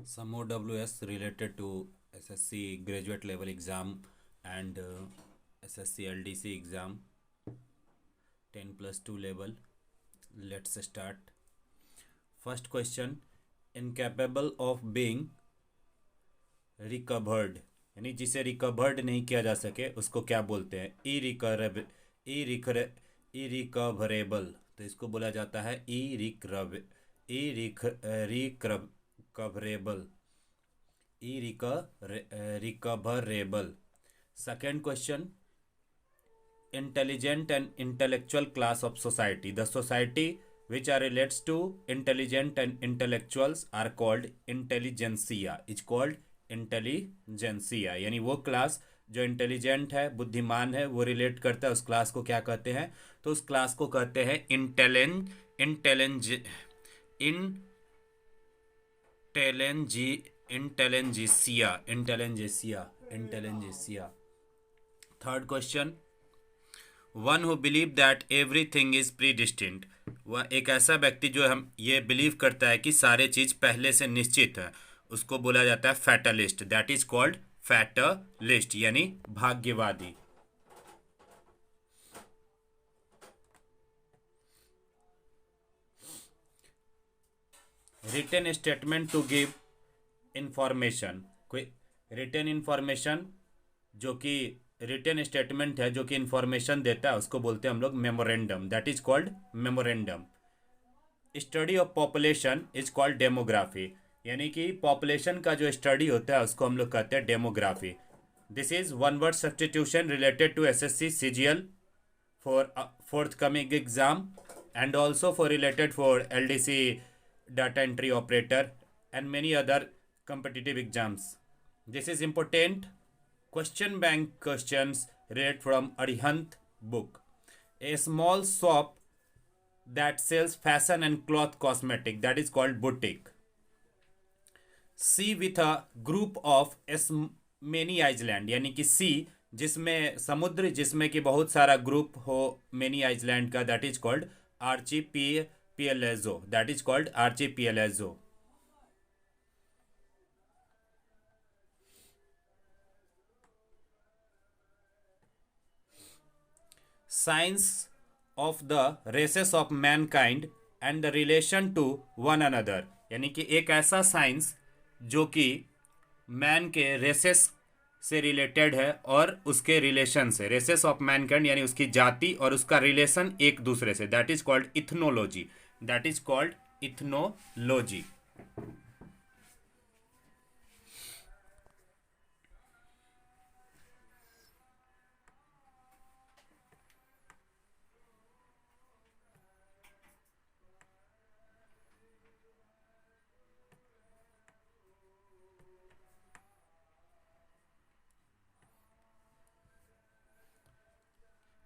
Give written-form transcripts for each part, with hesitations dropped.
Some OWS related to SSC graduate level exam and SSC LDC exam 10 plus 2 level. Let's start. First question, incapable of being recovered यानी जिसे recovered नहीं किया जा सके उसको क्या बोलते हैं? इरिकवरेबल, तो इसको बोला जाता है recoverable, recoverable. Second question, intelligent and intellectual class of society. The society which are relates to intelligent and intellectuals are called intelligentsia. It's called intelligentsia, यानी वो क्लास जो इंटेलिजेंट है, बुद्धिमान है, वो रिलेट करता है, उस क्लास को क्या कहते हैं? तो उस क्लास को कहते हैं intelligentsia. Intelligentsia. Third question, one who believe that everything is predestined. वह एक ऐसा व्यक्ति जो हम ये बिलीव करता है कि सारे चीज पहले से निश्चित है, उसको बोला जाता है fatalist. That is called fatalist, यानी भाग्यवादी. Written statement to give information. कोई रिटन इंफॉर्मेशन जो कि रिटन स्टेटमेंट है जो कि इंफॉर्मेशन देता है, उसको बोलते हैं हम लोग memorandum. That is called memorandum. Study of population is called demography, यानी कि पॉपुलेशन का जो स्टडी होता है उसको हम लोग कहते हैं demography. This is one word substitution related to SSC CGL for forthcoming exam and also for related for LDC data entry operator and many other competitive exams. This is important question bank questions read from Arihant book. A small shop that sells fashion and cloth cosmetic, that is called boutique. Sea with a group of many island, यानी कि सी जिसमें समुद्र जिसमें कि बहुत सारा group हो many island का, that is called archipelago. That is called archipelago. Science of the races of mankind and the relation to one another, यानी कि एक ऐसा साइंस जो कि मैन के रेसेस से रिलेटेड है और उसके रिलेशन से. रेसेस ऑफ मैनकाइंड यानी उसकी जाति और उसका रिलेशन एक दूसरे से, that is called ethnology. That is called ethnology.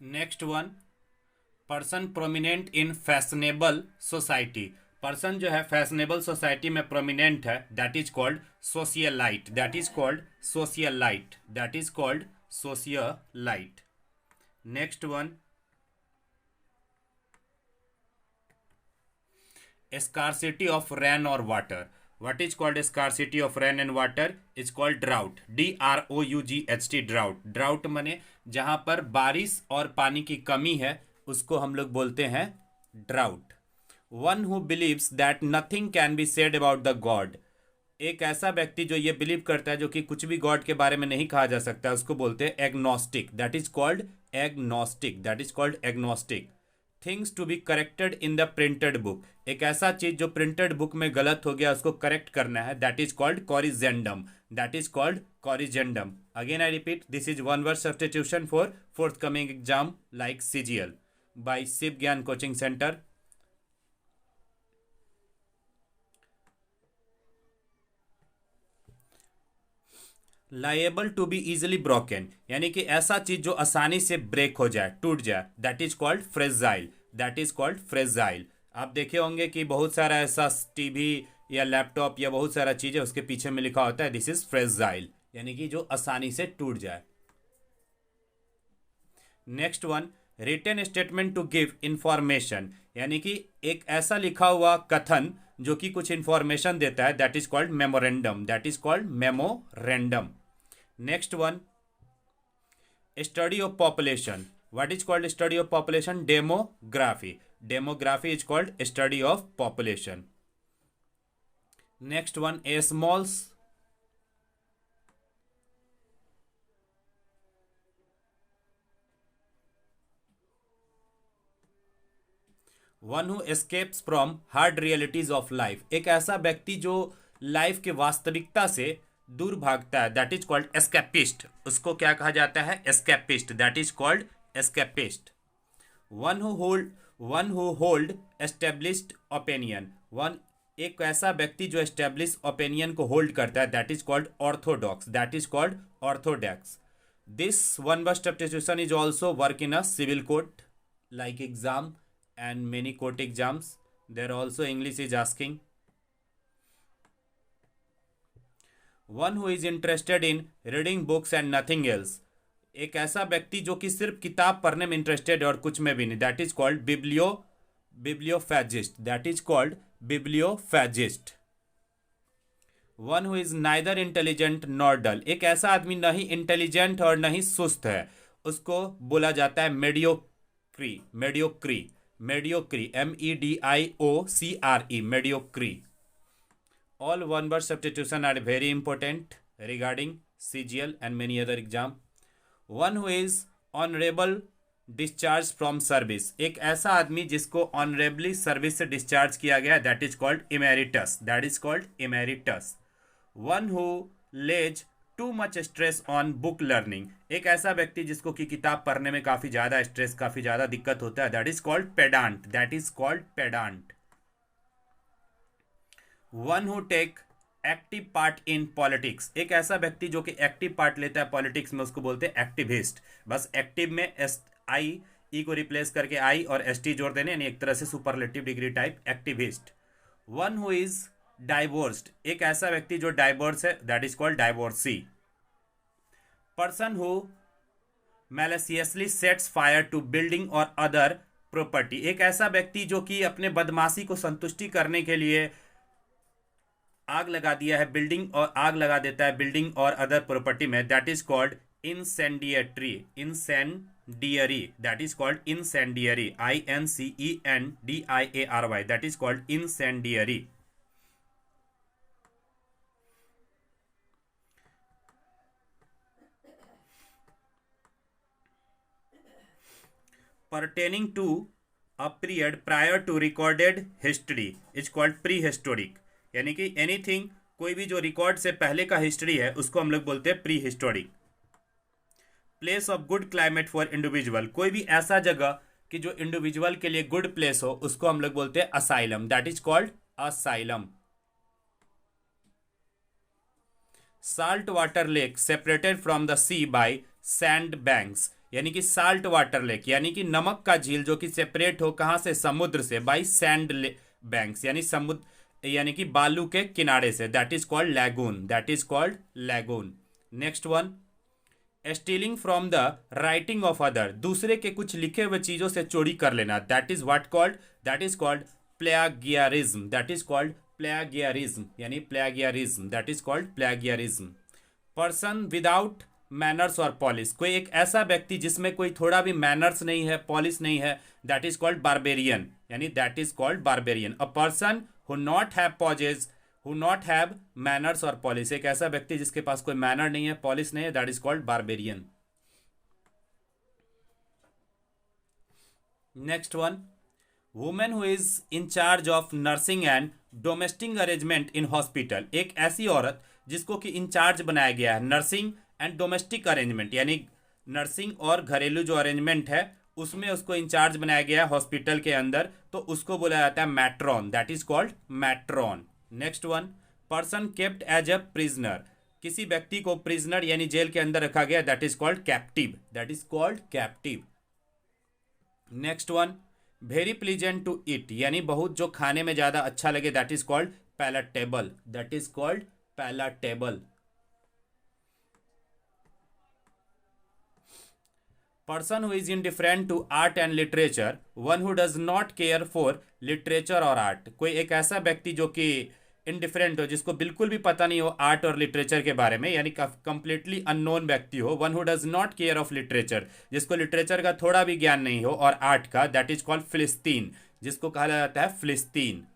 Next one, person prominent in fashionable society. Person जो है फैशनेबल सोसाइटी में प्रोमिनेंट है, that is called socialite. That is called socialite. That is called socialite. Next one, scarcity of rain or water. What is called scarcity of rain and water? Is called drought. DROUGHT, drought. Drought माने जहां पर बारिश और पानी की कमी है उसको हम लोग बोलते हैं drought. One who believes that nothing can be said about the God. एक ऐसा व्यक्ति जो ये बिलीव करता है जो कि कुछ भी गॉड के बारे में नहीं कहा जा सकता, उसको बोलते हैं agnostic. That is called agnostic. That is called agnostic. Things to be corrected in the printed book. एक ऐसा चीज जो प्रिंटेड बुक में गलत हो गया उसको करेक्ट करना है, that is called corrigendum. That is called corrigendum. Again I repeat, this is one word substitution for forthcoming exam like CGL by Shiv Gyan coaching centre. Liable to be easily broken, यानी कि ऐसा चीज जो आसानी से break हो जाए, टूट जाए, that is called fragile. That is called fragile. आप देखे होंगे कि बहुत सारा ऐसा टीवी या लैपटॉप या बहुत सारा चीज है उसके पीछे में लिखा होता है दिस इज फ्रेजाइल, यानी कि जो आसानी से टूट जाए. Next one, written statement to give information, यानी कि एक ऐसा लिखा हुआ कथन जो कि कुछ इंफॉर्मेशन देता है, that is called memorandum, that is called memorandum. Next one, study of population, what is called study of population? Demography, demography is called study of population. Next one, A smalls, one who escapes from hard realities of life, एक ऐसा व्यक्ति जो life के वास्तविकता से दूर भागता है, दैट इज कॉल्ड एस्केपिस्ट। उसको क्या कहा जाता है? Escapist, that is called escapist. One who hold established opinion, one एक ऐसा व्यक्ति जो एस्टेब्लिश ओपिनियन को होल्ड करता है, that is called orthodox, that is called orthodox. This one word substitution is also work in a civil court like exam and many court exams. There also English is asking. One who is interested in reading books and nothing else, एक ऐसा व्यक्ति जो कि सिर्फ किताब पढ़ने में interested है और कुछ में भी नहीं, that is called bibliophagist, that is called bibliophagist. One who is neither intelligent nor dull, एक ऐसा आदमी न ही इंटेलिजेंट और न ही सुस्त है, उसको बोला जाता है मेडियोक्री, मेडियोक्री, मेडियोक्री, MEDIOCRE, मेडियोक्री। All one word substitution are very important regarding CGL and many other exam. One who is honorable discharge from service, एक ऐसा आदमी जिसको honorably सर्विस से डिस्चार्ज किया गया, that is called emeritus, that is called emeritus. One who lays too much stress on book learning, एक ऐसा व्यक्ति जिसको कि किताब पढ़ने में काफ़ी ज़्यादा स्ट्रेस, काफ़ी ज़्यादा दिक्कत होता है, that is called pedant, that is called pedant. One who take active part in politics, एक ऐसा व्यक्ति जो कि एक्टिव पार्ट लेता है पॉलिटिक्स में, उसको बोलते हैं एक्टिविस्ट। बस एक्टिव में ई को रिप्लेस करके आई और ST जोड़ देने, यानी एक तरह से superlative degree type, activist. One who is divorced, एक ऐसा व्यक्ति जो डाइवोर्स है, that is called divorcee. Person who maliciously sets fire to building और अदर प्रॉपर्टी, एक ऐसा व्यक्ति जो कि अपने बदमाशी को संतुष्टि करने के लिए आग लगा दिया है बिल्डिंग, और आग लगा देता है बिल्डिंग और अदर प्रॉपर्टी में, that is called incendiary, incendiary, that is called incendiary, INCENDIARY, that is called incendiary. pertaining to a period prior to recorded history is called prehistoric, यानी कि एनीथिंग, कोई भी जो रिकॉर्ड से पहले का हिस्ट्री है उसको हम लोग बोलते हैं pre historic. Place of good climate for individual, कोई भी ऐसा जगह कि जो इंडिविजुअल के लिए गुड प्लेस हो, उसको हम लोग बोलते हैं asylum, that is called asylum. Salt water lake separated from the sea by sand banks, यानी कि साल्ट वाटर लेक यानी कि नमक का झील जो कि सेपरेट हो कहाँ से? समुद्र से, बाय सैंड बैंक्स यानी समुद्र, यानी कि बालू के किनारे से, that is called lagoon, that is called lagoon. Next one, stealing from the writing of other, दूसरे के कुछ लिखे हुए चीजों से चोरी कर लेना, that is what called, that is called plagiarism, that is called plagiarism, यानी plagiarism, that is called plagiarism. Person without manners और पॉलिश, कोई एक ऐसा व्यक्ति जिसमें कोई थोड़ा भी मैनर्स नहीं है, पॉलिश नहीं है, दैट इज कॉल्ड बारबेरियन, यानी that is called barbarian. A person who not have poses, who not have manners or polish, एक ऐसा व्यक्ति जिसके पास कोई मैनर नहीं है, पॉलिश नहीं है, that is called barbarian. Next one, women who is in charge of nursing and domestic arrangement in hospital, एक ऐसी औरत जिसको कि इंचार्ज बनाया गया है नर्सिंग एंड डोमेस्टिक अरेंजमेंट, यानी नर्सिंग और घरेलू जो अरेंजमेंट है उसमें उसको इंचार्ज बनाया गया है हॉस्पिटल के अंदर, तो उसको बोला जाता है matron, that is called matron. Next one, person kept as a prisoner, किसी व्यक्ति को प्रिजनर यानी जेल के अंदर रखा गया, that is called captive, that is called captive. Next one, very pleasant to eat, यानी बहुत जो खाने में ज्यादा अच्छा लगे, that is called palatable, that is called palatable. Person who is indifferent to art and literature, one who does not care for literature और art. कोई एक ऐसा व्यक्ति जो कि इनडिफरेंट हो, जिसको बिल्कुल भी पता नहीं हो आर्ट और लिटरेचर के बारे में, यानी कंप्लीटली अननोन व्यक्ति हो। One who does not care of literature, जिसको लिटरेचर का थोड़ा भी ज्ञान नहीं हो और आर्ट का, दैट इज कॉल्ड फिलिस्तीन, जिसको कहा जाता है फिलिस्तीन।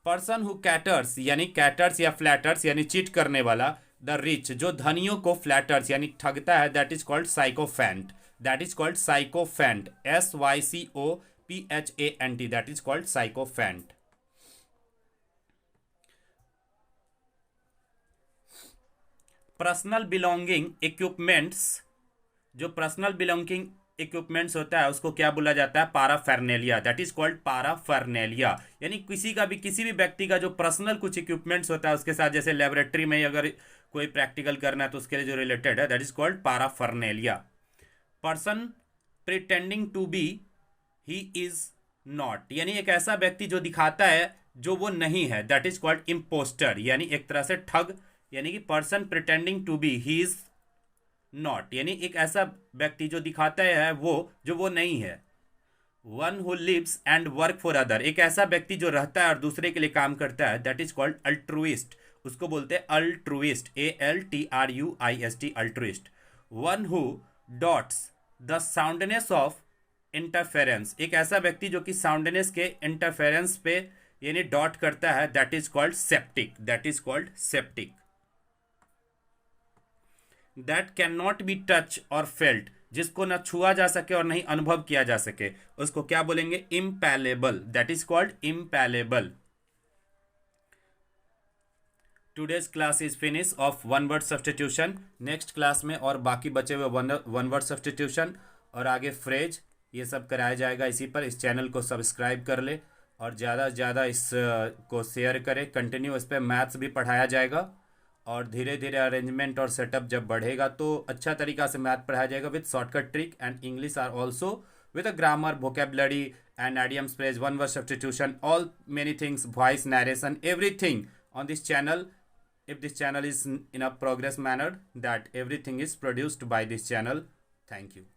पर्सन हु कैटर्स, यानी कैटर्स या फ्लैटर्स यानी चीट करने वाला, द रिच, जो धनियों को फ्लैटर्स यानी ठगता है, that is called sycophant, that is called sycophant, SYCOPHANT, that is called sycophant. Personal belonging equipments, जो पर्सनल बिलोंगिंग इक्विपमेंट्स होता है उसको क्या बोला जाता है? पाराफेरनेलिया, दैट इज कॉल्ड पाराफेरनेलिया। यानी किसी भी व्यक्ति का जो पर्सनल कुछ इक्विपमेंट्स होता है उसके साथ, जैसे लेबोरेटरी में अगर कोई प्रैक्टिकल करना है तो उसके लिए जो रिलेटेड है, that is called paraphernalia. Person pretending to be he is not, यानी एक ऐसा व्यक्ति जो दिखाता है जो वो नहीं है, दैट इज कॉल्ड इम्पोस्टर, यानी एक तरह से ठग। यानी कि person pretending to be he is not, यानी एक ऐसा व्यक्ति जो दिखाता है वो जो वो नहीं है। One who lives and work for other, एक ऐसा व्यक्ति जो रहता है और दूसरे के लिए काम करता है, दैट इज कॉल्ड अल्ट्रुइस्ट, उसको बोलते हैं altruist, ALTRUIST, altruist. One who dots the soundness of interference, एक ऐसा व्यक्ति जो कि साउंडनेस के इंटरफेरेंस पे यानी डॉट करता है, that is called septic, that is called septic. That can not be touch और फेल्ट, जिसको ना छुआ जा सके और नहीं अनुभव किया जा सके, उसको क्या बोलेंगे? Impalpable, that is called impalpable. Today's class is finish of one word substitution. Next class में और बाकी बचे हुए वन वर्ड सब्स्टिट्यूशन और आगे फ्रेज ये सब कराया जाएगा इसी पर। इस चैनल को सब्सक्राइब कर ले और ज़्यादा से ज़्यादा इस को शेयर करें। कंटिन्यू इस पर मैथ्स भी पढ़ाया जाएगा और धीरे धीरे अरेंजमेंट और सेटअप जब बढ़ेगा तो अच्छा तरीका से मैथ पढ़ाया जाएगा with shortcut trick, and English are also with a grammar, vocabulary and idioms, phrase, one word substitution, all many things, voice, narration, everything on this channel. If this channel is in a progress manner, that everything is produced by this channel. Thank you.